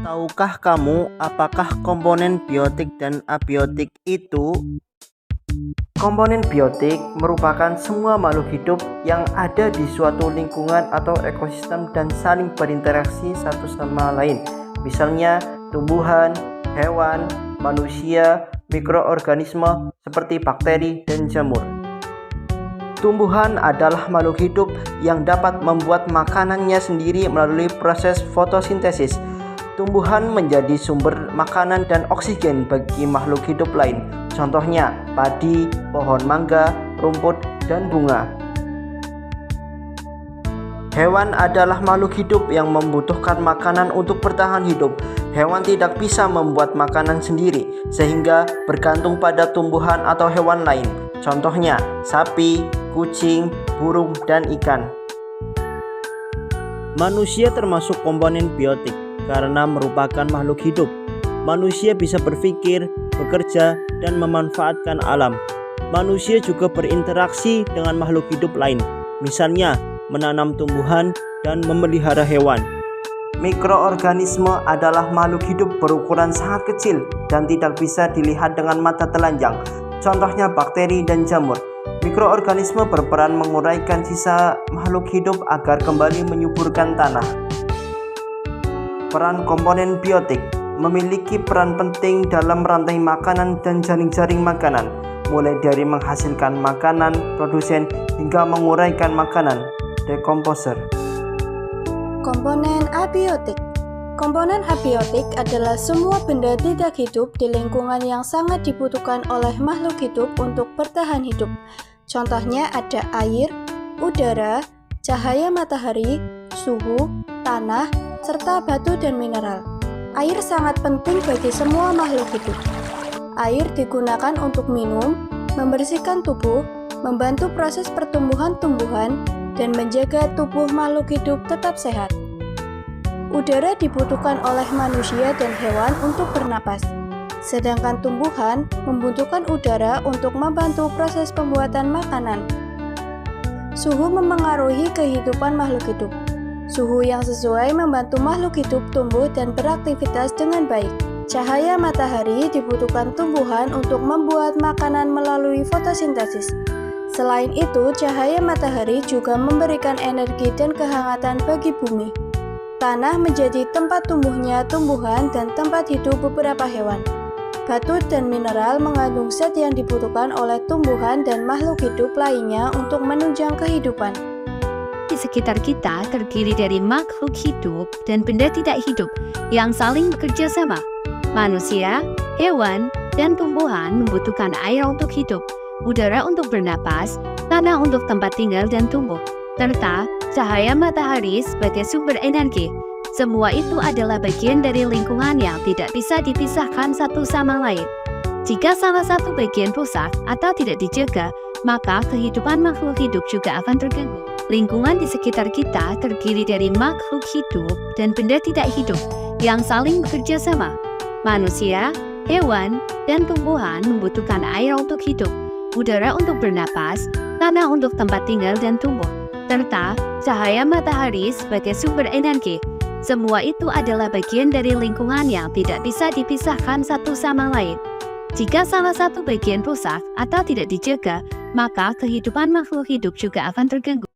Tahukah kamu apakah komponen biotik dan abiotik itu? Komponen biotik merupakan semua makhluk hidup yang ada di suatu lingkungan atau ekosistem dan saling berinteraksi satu sama lain. Misalnya tumbuhan, hewan, manusia, mikroorganisme seperti bakteri dan jamur. Tumbuhan adalah makhluk hidup yang dapat membuat makanannya sendiri melalui proses fotosintesis. Tumbuhan menjadi sumber makanan dan oksigen bagi makhluk hidup lain. Contohnya padi, pohon mangga, rumput, dan bunga. Hewan adalah makhluk hidup yang membutuhkan makanan untuk bertahan hidup. Hewan tidak bisa membuat makanan sendiri, sehingga bergantung pada tumbuhan atau hewan lain. Contohnya sapi, kucing, burung, dan ikan. Manusia termasuk komponen biotik karena merupakan makhluk hidup. Manusia bisa berpikir, bekerja, dan memanfaatkan alam. Manusia juga berinteraksi dengan makhluk hidup lain, misalnya menanam tumbuhan dan memelihara hewan. Mikroorganisme adalah makhluk hidup berukuran sangat kecil dan tidak bisa dilihat dengan mata telanjang. Contohnya bakteri dan jamur. Mikroorganisme berperan menguraikan sisa makhluk hidup agar kembali menyuburkan tanah. Peran komponen biotik memiliki peran penting dalam rantai makanan dan jaring-jaring makanan, mulai dari menghasilkan makanan, produsen, hingga menguraikan makanan, decomposer. Komponen abiotik. Komponen abiotik adalah semua benda tidak hidup di lingkungan yang sangat dibutuhkan oleh makhluk hidup untuk bertahan hidup. Contohnya ada air, udara, cahaya matahari, suhu, tanah, serta batu dan mineral. Air sangat penting bagi semua makhluk hidup. Air digunakan untuk minum, membersihkan tubuh, membantu proses pertumbuhan tumbuhan, dan menjaga tubuh makhluk hidup tetap sehat. Udara dibutuhkan oleh manusia dan hewan untuk bernapas, sedangkan tumbuhan membutuhkan udara untuk membantu proses pembuatan makanan. Suhu memengaruhi kehidupan makhluk hidup. Suhu yang sesuai membantu makhluk hidup tumbuh dan beraktivitas dengan baik. Cahaya matahari dibutuhkan tumbuhan untuk membuat makanan melalui fotosintesis. Selain itu, cahaya matahari juga memberikan energi dan kehangatan bagi bumi. Tanah menjadi tempat tumbuhnya tumbuhan dan tempat hidup beberapa hewan. Batu dan mineral mengandung zat yang dibutuhkan oleh tumbuhan dan makhluk hidup lainnya untuk menunjang kehidupan. Di sekitar kita terdiri dari makhluk hidup dan benda tidak hidup yang saling bekerja sama. Manusia, hewan, dan tumbuhan membutuhkan air untuk hidup, udara untuk bernapas, tanah untuk tempat tinggal dan tumbuh, serta cahaya matahari sebagai sumber energi. Semua itu adalah bagian dari lingkungan yang tidak bisa dipisahkan satu sama lain. Jika salah satu bagian rusak atau tidak dijaga, maka kehidupan makhluk hidup juga akan terganggu. Lingkungan di sekitar kita terdiri dari makhluk hidup dan benda tidak hidup yang saling bekerja sama. Manusia, hewan, dan tumbuhan membutuhkan air untuk hidup, udara untuk bernapas, tanah untuk tempat tinggal dan tumbuh, serta cahaya matahari sebagai sumber energi. Semua itu adalah bagian dari lingkungan yang tidak bisa dipisahkan satu sama lain. Jika salah satu bagian rusak atau tidak dijaga, maka kehidupan makhluk hidup juga akan terganggu.